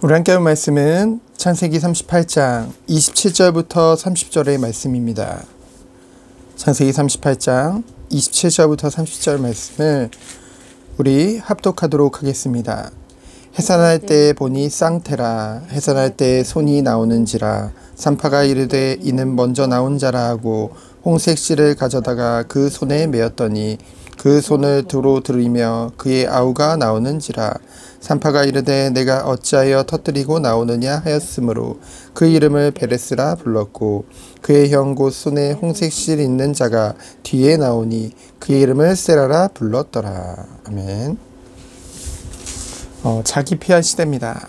우리 함께 할 말씀은 창세기 38장 27절부터 30절의 말씀입니다. 창세기 38장 27절부터 30절 말씀을 우리 합독하도록 하겠습니다. 해산할 때 보니 쌍태라, 해산할 때 손이 나오는지라, 산파가 이르되 이는 먼저 나온 자라 하고 홍색 실을 가져다가 그 손에 메었더니 그 손을 두루 들이며 그의 아우가 나오는지라. 산파가 이르되 내가 어찌하여 터뜨리고 나오느냐 하였으므로 그 이름을 베레스라 불렀고, 그의 형 곧 손에 홍색 실 있는 자가 뒤에 나오니 그의 이름을 세라라 불렀더라. 아멘. 자기 PR 시대입니다.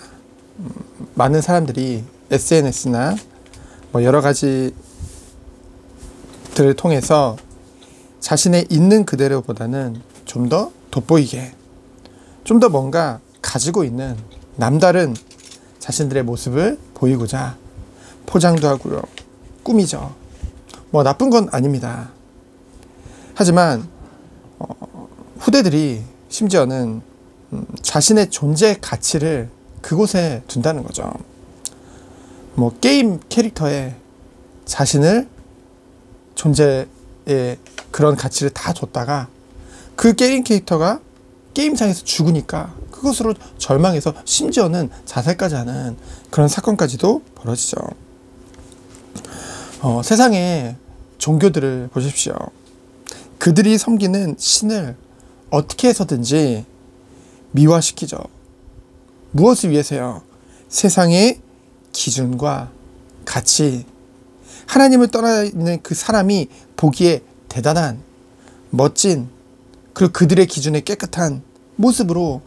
많은 사람들이 SNS나 여러 가지들을 통해서 자신의 있는 그대로보다는 좀 더 돋보이게, 좀 더 뭔가 가지고 있는 남다른 자신들의 모습을 보이고자 포장도 하고요, 꾸미죠. 나쁜 건 아닙니다. 하지만 후대들이 심지어는 자신의 존재 가치를 그곳에 둔다는 거죠. 게임 캐릭터에 자신을 존재의 그런 가치를 다 줬다가 그 게임 캐릭터가 게임상에서 죽으니까 그것으로 절망해서 심지어는 자살까지 하는 그런 사건까지도 벌어지죠. 세상의 종교들을 보십시오. 그들이 섬기는 신을 어떻게 해서든지 미화시키죠. 무엇을 위해서요? 세상의 기준과 가치, 하나님을 떠나 있는 그 사람이 보기에 대단한, 멋진, 그리고 그들의 기준에 깨끗한 모습으로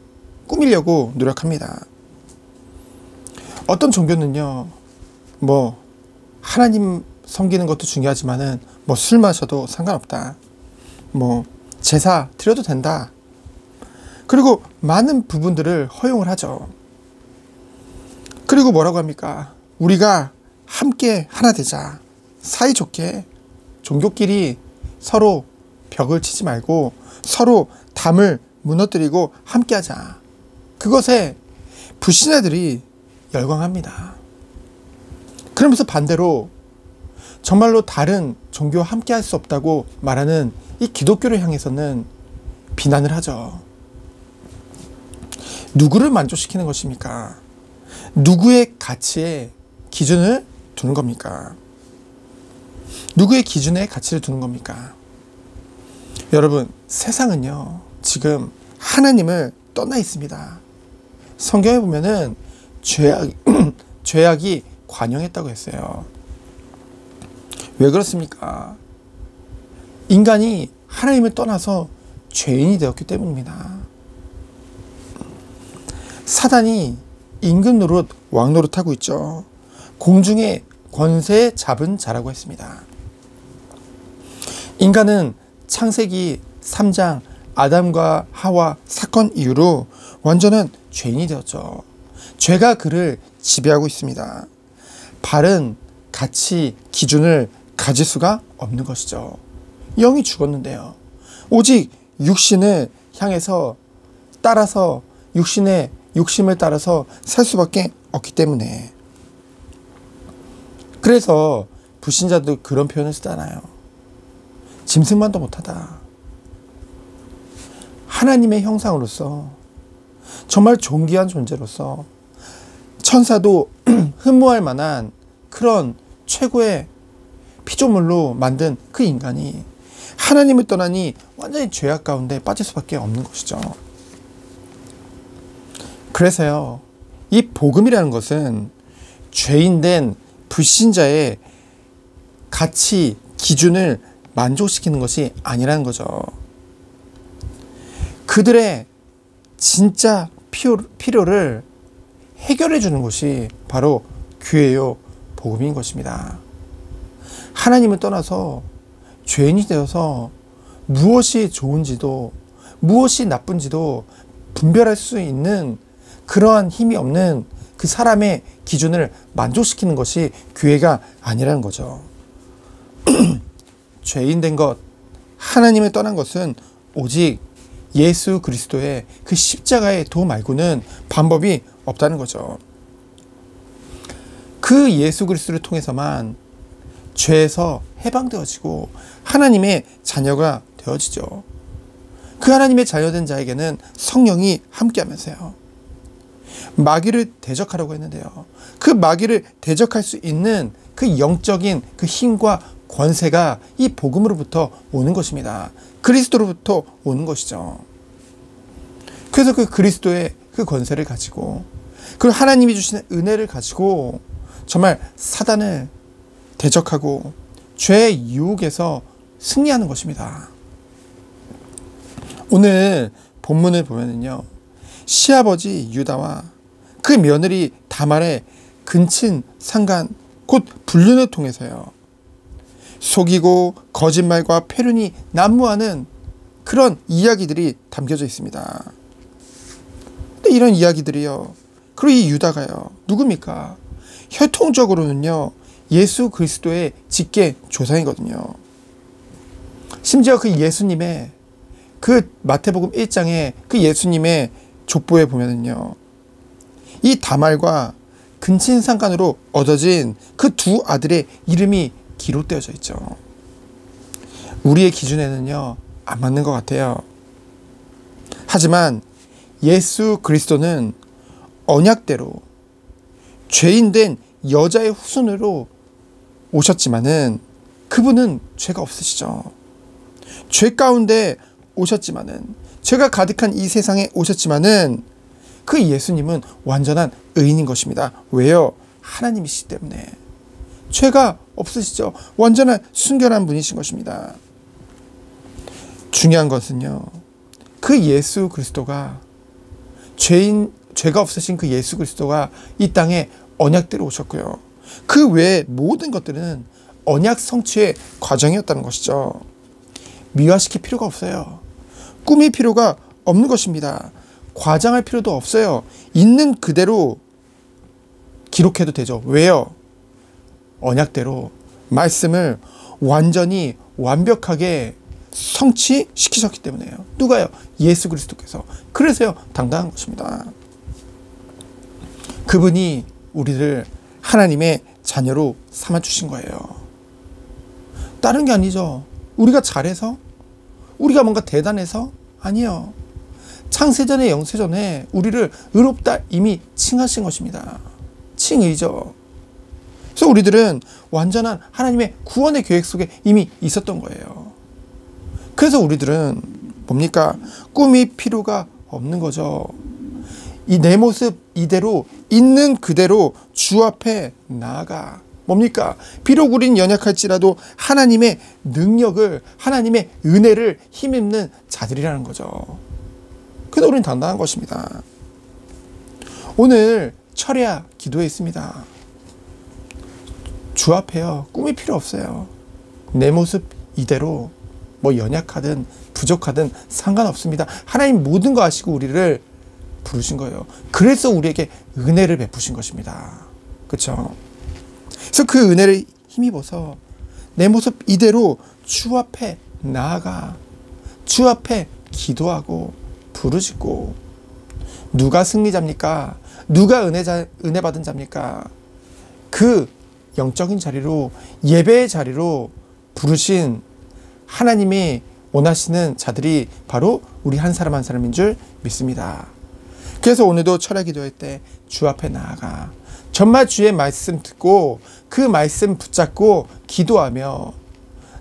꾸미려고 노력합니다. 어떤 종교는요, 하나님 섬기는 것도 중요하지만은 술 마셔도 상관없다, 제사 드려도 된다, 그리고 많은 부분들을 허용을 하죠. 그리고 뭐라고 합니까? 우리가 함께 하나 되자, 사이좋게 종교끼리 서로 벽을 치지 말고 서로 담을 무너뜨리고 함께 하자. 그것에 불신자들이 열광합니다. 그러면서 반대로 정말로 다른 종교와 함께 할 수 없다고 말하는 이 기독교를 향해서는 비난을 하죠. 누구를 만족시키는 것입니까? 누구의 가치에 기준을 두는 겁니까? 누구의 기준에 가치를 두는 겁니까? 여러분, 세상은요, 지금 하나님을 떠나 있습니다. 성경에 보면은 죄악이 관영했다고 했어요. 왜 그렇습니까? 인간이 하나님을 떠나서 죄인이 되었기 때문입니다. 사단이 임금 노릇, 왕 노릇하고 있죠. 공중의 권세 잡은 자라고 했습니다. 인간은 창세기 3장 아담과 하와 사건 이후로 완전한 죄인이 되었죠. 죄가 그를 지배하고 있습니다. 바른 가치 기준을 가질 수가 없는 것이죠. 영이 죽었는데요, 오직 육신을 향해서 따라서 육신의 욕심을 따라서 살 수밖에 없기 때문에, 그래서 불신자도 그런 표현을 쓰잖아요. 짐승만도 못하다. 하나님의 형상으로서 정말 존귀한 존재로서 천사도 흠모할 만한 그런 최고의 피조물로 만든 그 인간이 하나님을 떠나니 완전히 죄악 가운데 빠질 수밖에 없는 것이죠. 그래서요, 이 복음이라는 것은 죄인된 불신자의 가치, 기준을 만족시키는 것이 아니라는 거죠. 그들의 진짜 필요를 해결해 주는 것이 바로 교회요, 복음인 것입니다. 하나님을 떠나서 죄인이 되어서 무엇이 좋은지도 무엇이 나쁜지도 분별할 수 있는 그러한 힘이 없는 그 사람의 기준을 만족시키는 것이 교회가 아니라는 거죠. 죄인 된 것, 하나님을 떠난 것은 오직 예수 그리스도의 그 십자가의 도 말고는 방법이 없다는 거죠. 그 예수 그리스도를 통해서만 죄에서 해방되어지고 하나님의 자녀가 되어지죠. 그 하나님의 자녀된 자에게는 성령이 함께하면서요, 마귀를 대적하라고 했는데요, 그 마귀를 대적할 수 있는 그 영적인 그 힘과 권세가 이 복음으로부터 오는 것입니다. 그리스도로부터 오는 것이죠. 그래서 그 그리스도의 그 권세를 가지고, 그리고 하나님이 주시는 은혜를 가지고 정말 사단을 대적하고 죄의 유혹에서 승리하는 것입니다. 오늘 본문을 보면은요, 시아버지 유다와 그 며느리 다말의 근친 상간 곧 불륜을 통해서요, 속이고 거짓말과 폐륜이 난무하는 그런 이야기들이 담겨져 있습니다. 근데 이런 이야기들이요, 그리고 이 유다가요, 누굽니까? 혈통적으로는요, 예수 그리스도의 직계 조상이거든요. 심지어 그 예수님의 그 마태복음 1장에 그 예수님의 족보에 보면은요, 이 다말과 근친상간으로 얻어진 그 두 아들의 이름이 기록되어져 있죠. 우리의 기준에는요, 안 맞는 것 같아요. 하지만 예수 그리스도는 언약대로 죄인된 여자의 후손으로 오셨지만은 그분은 죄가 없으시죠. 죄 가운데 오셨지만은, 죄가 가득한 이 세상에 오셨지만은 그 예수님은 완전한 의인인 것입니다. 왜요? 하나님이시기 때문에. 죄가 없으시죠. 완전한 순결한 분이신 것입니다. 중요한 것은요, 그 예수 그리스도가 죄가 없으신 그 예수 그리스도가 이 땅에 언약대로 오셨고요, 그 외의 모든 것들은 언약 성취의 과정이었다는 것이죠. 미화시킬 필요가 없어요. 꾸밀 필요가 없는 것입니다. 과장할 필요도 없어요. 있는 그대로 기록해도 되죠. 왜요? 언약대로 말씀을 완전히 완벽하게 성취시키셨기 때문에요. 누가요? 예수 그리스도께서. 그래서요, 당당한 것입니다. 그분이 우리를 하나님의 자녀로 삼아주신 거예요. 다른 게 아니죠. 우리가 잘해서, 우리가 뭔가 대단해서, 아니요. 창세전에 영세전에 우리를 의롭다 이미 칭하신 것입니다. 칭의죠. 그래서 우리들은 완전한 하나님의 구원의 계획 속에 이미 있었던 거예요. 그래서 우리들은 뭡니까? 꾸밀 필요가 없는 거죠. 이 내 모습 이대로 있는 그대로 주 앞에 나아가. 뭡니까? 비록 우린 연약할지라도 하나님의 능력을, 하나님의 은혜를 힘입는 자들이라는 거죠. 그래서 우린 당당한 것입니다. 오늘 철야 기도했습니다. 주 앞에요, 꾸밀 필요 없어요. 내 모습 이대로 뭐 연약하든 부족하든 상관없습니다. 하나님 모든 거 아시고 우리를 부르신 거예요. 그래서 우리에게 은혜를 베푸신 것입니다. 그렇죠? 그래서 그 은혜를 힘입어서 내 모습 이대로 주 앞에 나아가, 주 앞에 기도하고 부르짖고. 누가 승리자입니까? 누가 은혜 받은 자입니까? 그 영적인 자리로, 예배의 자리로 부르신 하나님이 원하시는 자들이 바로 우리 한 사람 한 사람인 줄 믿습니다. 그래서 오늘도 철야 기도할 때 주 앞에 나아가 정말 주의 말씀 듣고 그 말씀 붙잡고 기도하며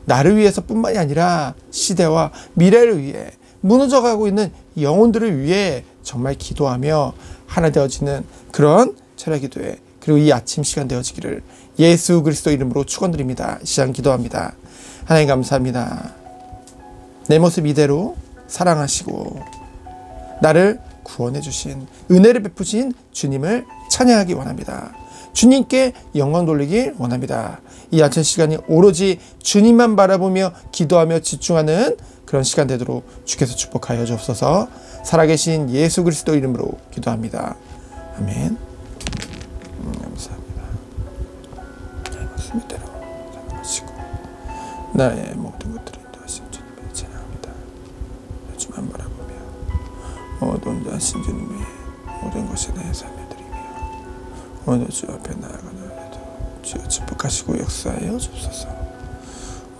나를 위해서 뿐만이 아니라 시대와 미래를 위해 무너져가고 있는 영혼들을 위해 정말 기도하며 하나 되어지는 그런 철야 기도에, 그리고 이 아침 시간 되어지기를 예수 그리스도 이름으로 축원드립니다. 시간 기도합니다. 하나님 감사합니다. 내 모습 이대로 사랑하시고 나를 구원해 주신, 은혜를 베푸신 주님을 찬양하기 원합니다. 주님께 영광 돌리길 원합니다. 이 아침 시간이 오로지 주님만 바라보며 기도하며 집중하는 그런 시간 되도록 주께서 축복하여 주옵소서. 살아계신 예수 그리스도 이름으로 기도합니다. 아멘. 감사합니다. 내 모습 이대로 사랑하시고 나의 모든 것들을 인도하신 주님을 찬양합니다. 주만 바라보며 모든 자신 주님의 모든 것이 내 삶에 드리며 오늘 주 앞에 나아가는 주여 축복하시고 역사하여 주옵소서.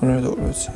오늘도 오로지